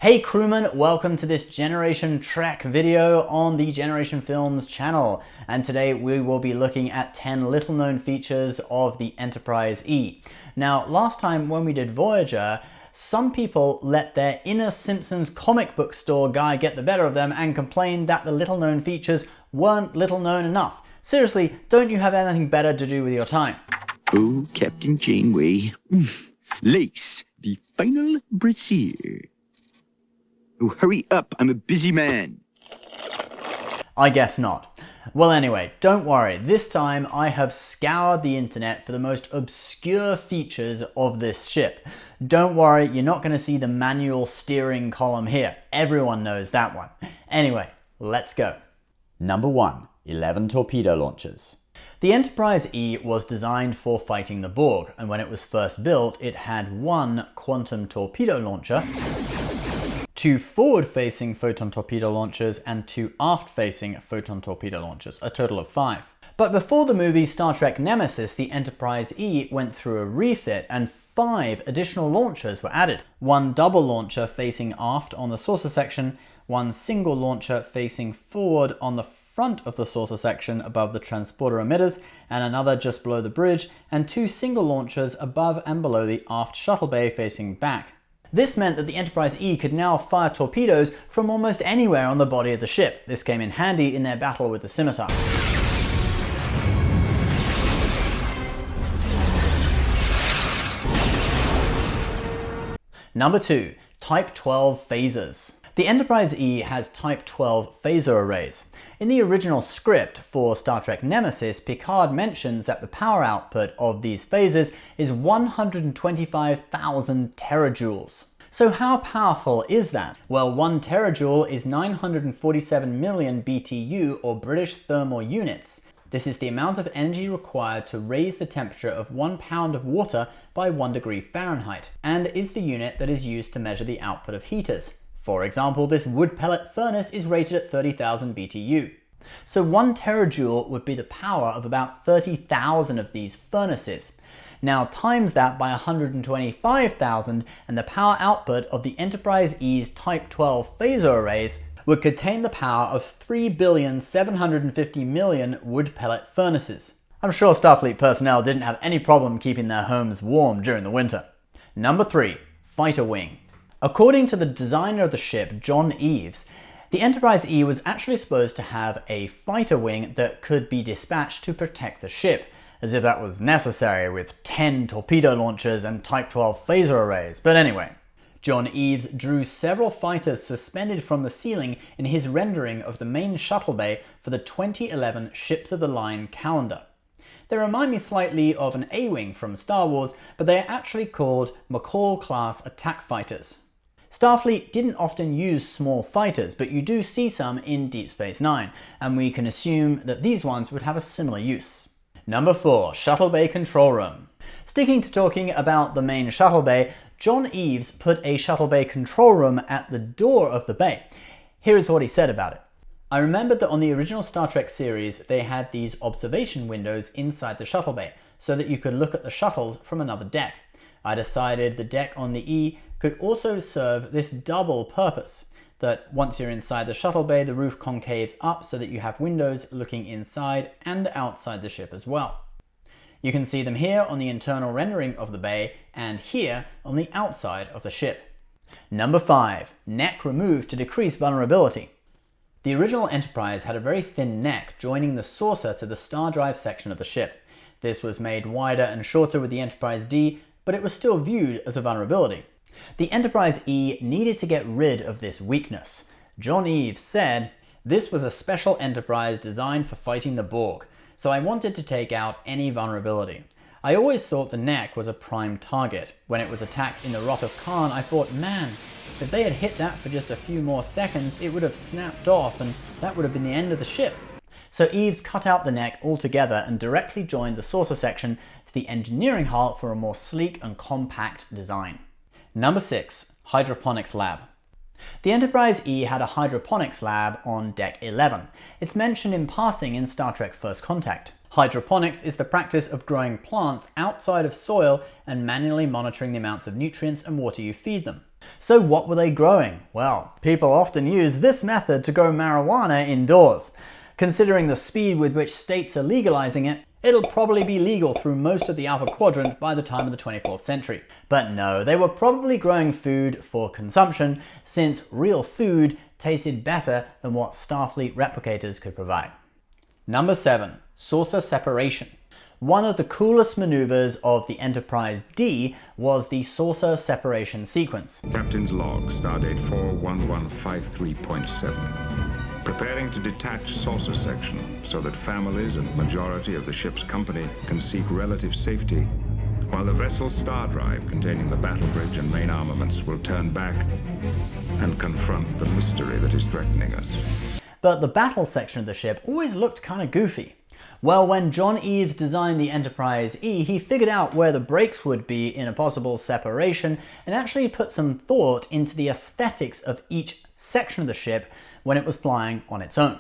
Hey crewmen, welcome to this Generation Trek video on the Generation Films channel. And today we will be looking at 10 little known features of the Enterprise E. Now, last time when we did Voyager, some people let their inner Simpsons comic book store guy get the better of them and complained that the little known features weren't little known enough. Seriously, don't you have anything better to do with your time? Oh, Captain Janeway. Lace, the final brassiere. Oh, hurry up, I'm a busy man. I guess not. Well anyway, don't worry, this time I have scoured the internet for the most obscure features of this ship. Don't worry, you're not going to see the manual steering column here. Everyone knows that one. Anyway, let's go. Number 1. 11 torpedo launchers. The Enterprise E was designed for fighting the Borg, and when it was first built, it had one quantum torpedo launcher, 2 forward-facing photon torpedo launchers, and 2 aft-facing photon torpedo launchers, a total of 5. But before the movie Star Trek Nemesis, the Enterprise E went through a refit and 5 additional launchers were added. 1 double launcher facing aft on the saucer section, 1 single launcher facing forward on the front of the saucer section above the transporter emitters, and another just below the bridge, and 2 single launchers above and below the aft shuttle bay facing back. This meant that the Enterprise E could now fire torpedoes from almost anywhere on the body of the ship. This came in handy in their battle with the scimitar. Number 2. Type 12 phasers. The Enterprise E has Type 12 phaser arrays. In the original script for Star Trek Nemesis, Picard mentions that the power output of these phasers is 125,000 terajoules. So how powerful is that? Well, 1 terajoule is 947 million BTU, or British thermal units. This is the amount of energy required to raise the temperature of 1 pound of water by 1 degree Fahrenheit, and is the unit that is used to measure the output of heaters. For example, this wood pellet furnace is rated at 30,000 BTU. So 1 terajoule would be the power of about 30,000 of these furnaces. Now times that by 125,000 and the power output of the Enterprise E's Type 12 phaser arrays would contain the power of 3,750,000,000 wood pellet furnaces. I'm sure Starfleet personnel didn't have any problem keeping their homes warm during the winter. Number 3. Fighter wing. According to the designer of the ship, John Eves, the Enterprise E was actually supposed to have a fighter wing that could be dispatched to protect the ship, as if that was necessary with 10 torpedo launchers and Type 12 phaser arrays. But anyway, John Eves drew several fighters suspended from the ceiling in his rendering of the main shuttle bay for the 2011 Ships of the Line calendar. They remind me slightly of an A-wing from Star Wars, but they are actually called McCall-class attack fighters. Starfleet didn't often use small fighters, but you do see some in Deep Space Nine, and we can assume that these ones would have a similar use. Number 4. Shuttle Bay Control Room. Sticking to talking about the main shuttle bay, John Eves put a shuttle bay control room at the door of the bay. Here's what he said about it. I remembered that on the original Star Trek series, they had these observation windows inside the shuttle bay, so that you could look at the shuttles from another deck. I decided the deck on the E could also serve this double purpose, that once you're inside the shuttle bay, the roof concaves up so that you have windows looking inside and outside the ship as well. You can see them here on the internal rendering of the bay and here on the outside of the ship. Number 5. Neck removed to decrease vulnerability. The original Enterprise had a very thin neck joining the saucer to the star drive section of the ship. This was made wider and shorter with the Enterprise D, but it was still viewed as a vulnerability. The Enterprise E needed to get rid of this weakness. John Eves said, "This was a special Enterprise designed for fighting the Borg, so I wanted to take out any vulnerability. I always thought the neck was a prime target. When it was attacked in the Rot of Khan, I thought, man, if they had hit that for just a few more seconds, it would have snapped off and that would have been the end of the ship." So Eves cut out the neck altogether and directly joined the saucer section to the engineering hull for a more sleek and compact design. Number 6. Hydroponics Lab. The Enterprise E had a hydroponics lab on Deck 11. It's mentioned in passing in Star Trek First Contact. Hydroponics is the practice of growing plants outside of soil and manually monitoring the amounts of nutrients and water you feed them. So what were they growing? Well, people often use this method to grow marijuana indoors. Considering the speed with which states are legalizing it, it'll probably be legal through most of the Alpha Quadrant by the time of the 24th century. But no, they were probably growing food for consumption, since real food tasted better than what Starfleet replicators could provide. Number 7. Saucer separation. One of the coolest maneuvers of the Enterprise D was the saucer separation sequence. Captain's log, stardate 41153.7. Preparing to detach saucer section so that families and majority of the ship's company can seek relative safety, while the vessel's star drive containing the battle bridge and main armaments will turn back and confront the mystery that is threatening us. But the battle section of the ship always looked kind of goofy. Well, when John Eaves designed the Enterprise E, he figured out where the brakes would be in a possible separation and actually put some thought into the aesthetics of each section of the ship when it was flying on its own.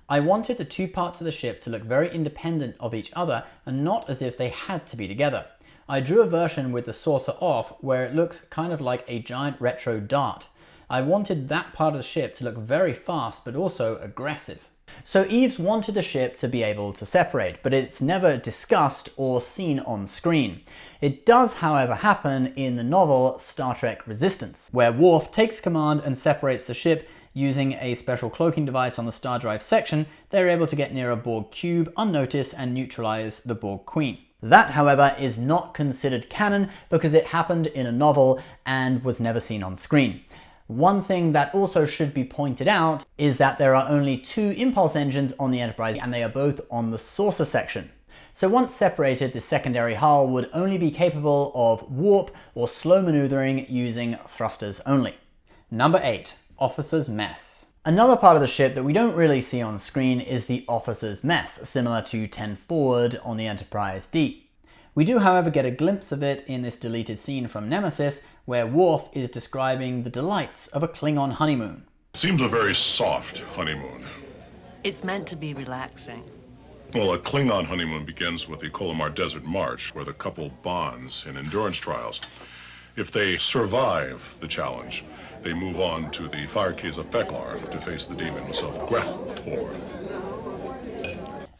I wanted the two parts of the ship to look very independent of each other and not as if they had to be together. I drew a version with the saucer off where it looks kind of like a giant retro dart. I wanted that part of the ship to look very fast but also aggressive. So Eaves wanted the ship to be able to separate, but it's never discussed or seen on screen. It does, however, happen in the novel Star Trek Resistance, where Worf takes command and separates the ship using a special cloaking device on the star drive section. They're able to get near a Borg cube unnoticed and neutralize the Borg Queen. That, however, is not considered canon because it happened in a novel and was never seen on screen. One thing that also should be pointed out is that there are only 2 impulse engines on the Enterprise and they are both on the saucer section. So once separated, the secondary hull would only be capable of warp or slow maneuvering using thrusters only. Number 8. Officer's Mess. Another part of the ship that we don't really see on screen is the Officer's Mess, similar to 10 Forward on the Enterprise D. We do, however, get a glimpse of it in this deleted scene from Nemesis, where Worf is describing the delights of a Klingon honeymoon. Seems a very soft honeymoon. It's meant to be relaxing. Well, a Klingon honeymoon begins with the Kolomar Desert March, where the couple bonds in endurance trials. If they survive the challenge, they move on to the fire caves of Feklar to face the demons of Grethtor.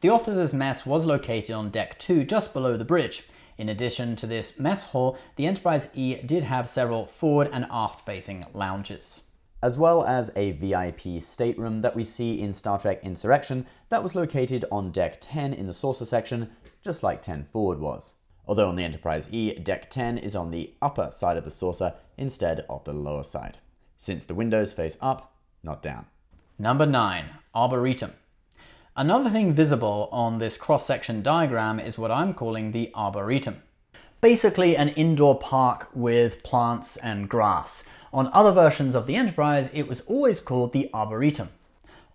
The officers' mess was located on Deck 2 just below the bridge. In addition to this mess hall, the Enterprise E did have several forward and aft facing lounges. As well as a VIP stateroom that we see in Star Trek Insurrection that was located on Deck 10 in the saucer section, just like 10 Forward was. Although on the Enterprise E, Deck 10 is on the upper side of the saucer instead of the lower side, since the windows face up, not down. Number 9. Arboretum. Another thing visible on this cross-section diagram is what I'm calling the Arboretum. Basically an indoor park with plants and grass. On other versions of the Enterprise, it was always called the Arboretum.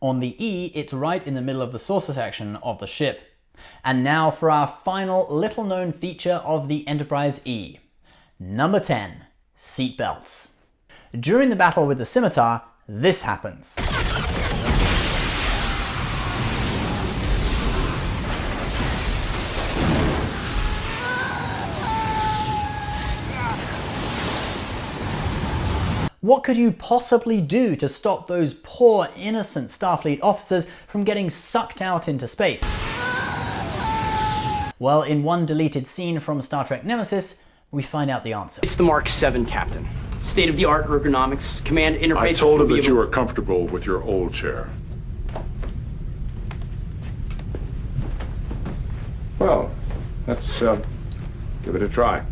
On the E, it's right in the middle of the saucer section of the ship. And now for our final little-known feature of the Enterprise E. Number 10. Seatbelts. During the battle with the Scimitar, this happens. What could you possibly do to stop those poor innocent Starfleet officers from getting sucked out into space? Well, in one deleted scene from Star Trek Nemesis, we find out the answer. It's the Mark 7, Captain. State-of-the-art ergonomics, command interface. I told her that you were comfortable with your old chair. Well, let's give it a try.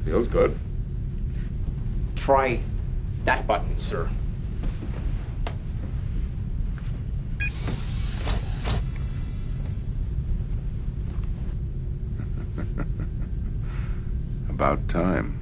Feels good. Try that button, sir. About time.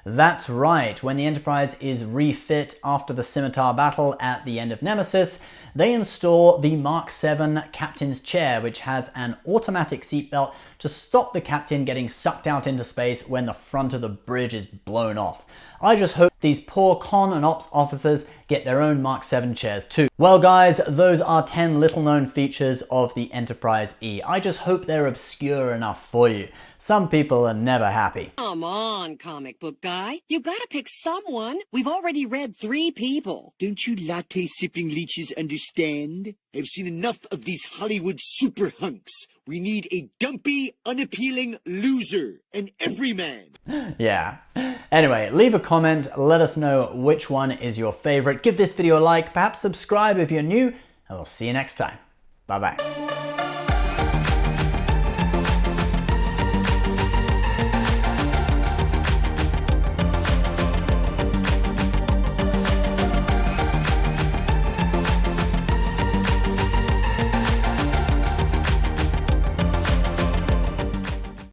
That's right, when the Enterprise is refit after the Scimitar battle at the end of Nemesis, they install the Mark 7 Captain's Chair, which has an automatic seatbelt to stop the captain getting sucked out into space when the front of the bridge is blown off. I just hope these poor con and ops officers get their own Mark 7 chairs too. Well guys, those are 10 little known features of the Enterprise E. I just hope they're obscure enough for you. Some people are never happy. Come on, comic book guy. You gotta pick someone. We've already read 3 people. Don't you latte-sipping leeches understand? I've seen enough of these Hollywood super hunks. We need a dumpy, unappealing loser. An everyman. Yeah. Anyway, leave a comment, let us know which one is your favorite. Give this video a like, perhaps subscribe if you're new, and we'll see you next time. Bye bye.